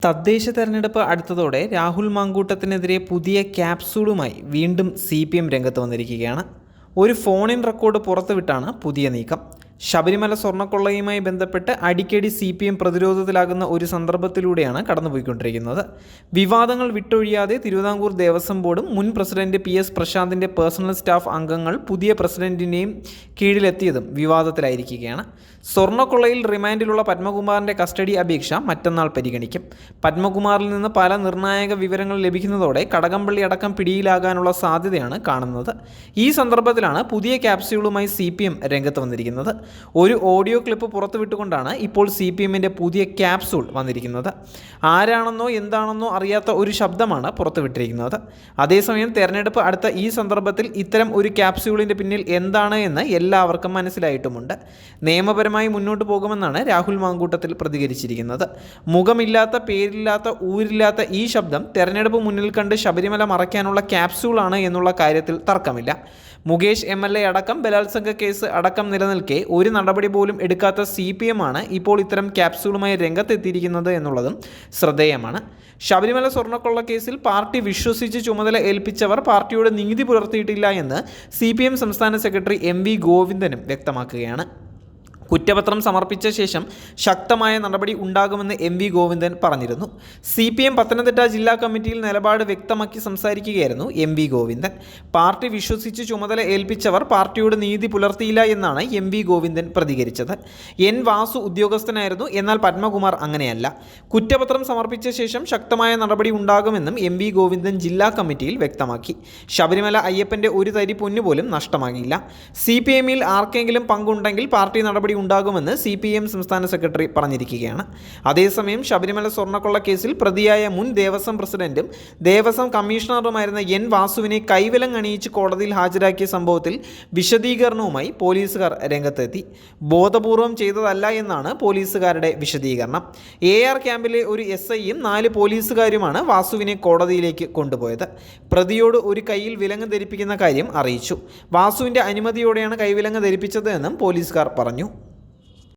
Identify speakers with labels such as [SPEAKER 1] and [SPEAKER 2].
[SPEAKER 1] തദ്ദേശ തെരഞ്ഞെടുപ്പ് അടുത്തതോടെ രാഹുൽ മാങ്കൂട്ടത്തിനെതിരെ പുതിയ ക്യാപ്സൂളുമായി വീണ്ടും CPM രംഗത്ത് വന്നിരിക്കുകയാണ്. ഒരു ഫോൺ-ഇൻ റെക്കോർഡ് പുറത്തുവിട്ടാണ് പുതിയ നീക്കം. ശബരിമല സ്വർണ്ണക്കൊള്ളയുമായി ബന്ധപ്പെട്ട് അടിക്കടി CPM പ്രതിരോധത്തിലാകുന്ന ഒരു സന്ദർഭത്തിലൂടെയാണ് കടന്നുപോയിക്കൊണ്ടിരിക്കുന്നത്. വിവാദങ്ങൾ വിട്ടൊഴിയാതെ തിരുവിതാംകൂർ ദേവസ്വം ബോർഡും മുൻ പ്രസിഡന്റ് PS പ്രശാന്തിൻ്റെ പേഴ്സണൽ സ്റ്റാഫ് അംഗങ്ങൾ പുതിയ പ്രസിഡന്റിൻ്റെയും കീഴിലെത്തിയതും വിവാദത്തിലായിരിക്കുകയാണ്. സ്വർണ്ണക്കൊള്ളയിൽ റിമാൻഡിലുള്ള പത്മകുമാറിൻ്റെ കസ്റ്റഡി അപേക്ഷ മറ്റന്നാൾ പരിഗണിക്കും. പത്മകുമാറിൽ നിന്ന് പല നിർണായക വിവരങ്ങൾ ലഭിക്കുന്നതോടെ കടകംപള്ളി അടക്കം പിടിയിലാകാനുള്ള സാധ്യതയാണ് കാണുന്നത്. ഈ സന്ദർഭത്തിലാണ് പുതിയ ക്യാപ്സ്യൂളുമായി CPM രംഗത്ത് വന്നിരിക്കുന്നത്. ഒരു ഓഡിയോ ക്ലിപ്പ് പുറത്തുവിട്ടുകൊണ്ടാണ് ഇപ്പോൾ CPMൻ്റെ പുതിയ ക്യാപ്സൂൾ വന്നിരിക്കുന്നത്. ആരാണെന്നോ എന്താണെന്നോ അറിയാത്ത ഒരു ശബ്ദമാണ് പുറത്തുവിട്ടിരിക്കുന്നത്. അതേസമയം തെരഞ്ഞെടുപ്പ് അടുത്ത ഈ സന്ദർഭത്തിൽ ഇത്തരം ഒരു ക്യാപ്സ്യൂളിൻ്റെ പിന്നിൽ എന്താണ് എന്ന് എല്ലാവർക്കും മനസ്സിലായിട്ടുമുണ്ട്. നിയമപരമായി മുന്നോട്ട് പോകുമെന്നാണ് രാഹുൽ മാങ്കൂട്ടത്തിൽ പ്രതികരിച്ചിരിക്കുന്നത്. മുഖമില്ലാത്ത, പേരില്ലാത്ത, ഊരില്ലാത്ത ഈ ശബ്ദം തെരഞ്ഞെടുപ്പ് മുന്നിൽ കണ്ട് ശബരിമല മറയ്ക്കാനുള്ള ക്യാപ്സ്യൂളാണ് എന്നുള്ള കാര്യത്തിൽ തർക്കമില്ല. മുകേഷ് MLA അടക്കം ബലാത്സംഗ കേസ് അടക്കം നിലനിൽക്കെ ഒരു നടപടി പോലും എടുക്കാത്ത CPM ആണ് ഇപ്പോൾ ഇത്തരം ക്യാപ്സ്യൂളുമായി രംഗത്തെത്തിയിരിക്കുന്നത് എന്നുള്ളതും ശ്രദ്ധേയമാണ്. ശബരിമല സ്വർണ്ണക്കൊള്ള കേസിൽ പാർട്ടി വിശ്വസിച്ച് ചുമതല ഏൽപ്പിച്ചവർ പാർട്ടിയോട് നീതി പുലർത്തിയിട്ടില്ല എന്ന് CPM സംസ്ഥാന സെക്രട്ടറി MV ഗോവിന്ദനും വ്യക്തമാക്കുകയാണ്. കുറ്റപത്രം സമർപ്പിച്ച ശേഷം ശക്തമായ നടപടി ഉണ്ടാകുമെന്ന് MV ഗോവിന്ദൻ പറഞ്ഞിരുന്നു. CPM പത്തനംതിട്ട ജില്ലാ കമ്മിറ്റിയിൽ നിലപാട് വ്യക്തമാക്കി സംസാരിക്കുകയായിരുന്നു MV ഗോവിന്ദൻ. പാർട്ടി വിശ്വസിച്ച് ചുമതല ഏൽപ്പിച്ചവർ പാർട്ടിയോട് നീതി പുലർത്തിയില്ല എന്നാണ് MV ഗോവിന്ദൻ പ്രതികരിച്ചത്. N വാസു ഉദ്യോഗസ്ഥനായിരുന്നു, എന്നാൽ പത്മകുമാർ അങ്ങനെയല്ല. കുറ്റപത്രം സമർപ്പിച്ച ശേഷം ശക്തമായ നടപടി ഉണ്ടാകുമെന്നും MV ഗോവിന്ദൻ ജില്ലാ കമ്മിറ്റിയിൽ വ്യക്തമാക്കി. ശബരിമല അയ്യപ്പൻ്റെ ഒരു തരി പൊന്നുപോലും നഷ്ടമാകില്ല. CPMൽ ആർക്കെങ്കിലും പങ്കുണ്ടെങ്കിൽ പാർട്ടി നടപടി ഉണ്ടാകുമെന്ന് CPM സംസ്ഥാന സെക്രട്ടറി പറഞ്ഞിരിക്കുകയാണ്. അതേസമയം ശബരിമല സ്വർണ്ണക്കൊള്ള കേസിൽ പ്രതിയായ മുൻ ദേവസ്വം പ്രസിഡന്റും ദേവസ്വം കമ്മീഷണറുമായിരുന്ന N വാസുവിനെ കൈവിലങ്ങണിയിച്ച് കോടതിയിൽ ഹാജരാക്കിയ സംഭവത്തിൽ വിശദീകരണവുമായി പോലീസുകാർ രംഗത്തെത്തി. ബോധപൂർവം ചെയ്തതല്ല എന്നാണ് പോലീസുകാരുടെ വിശദീകരണം. AR ക്യാമ്പിലെ ഒരു SIയും 4 പോലീസുകാരുമാണ് വാസുവിനെ കോടതിയിലേക്ക് കൊണ്ടുപോയത്. പ്രതിയോട് ഒരു കൈയിൽ വിലങ്ങ് ധരിപ്പിക്കുന്ന കാര്യം അറിയിച്ചു. വാസുവിൻ്റെ അനുമതിയോടെയാണ് കൈവിലങ്ങ് ധരിപ്പിച്ചത് എന്നും പോലീസുകാർ പറഞ്ഞു.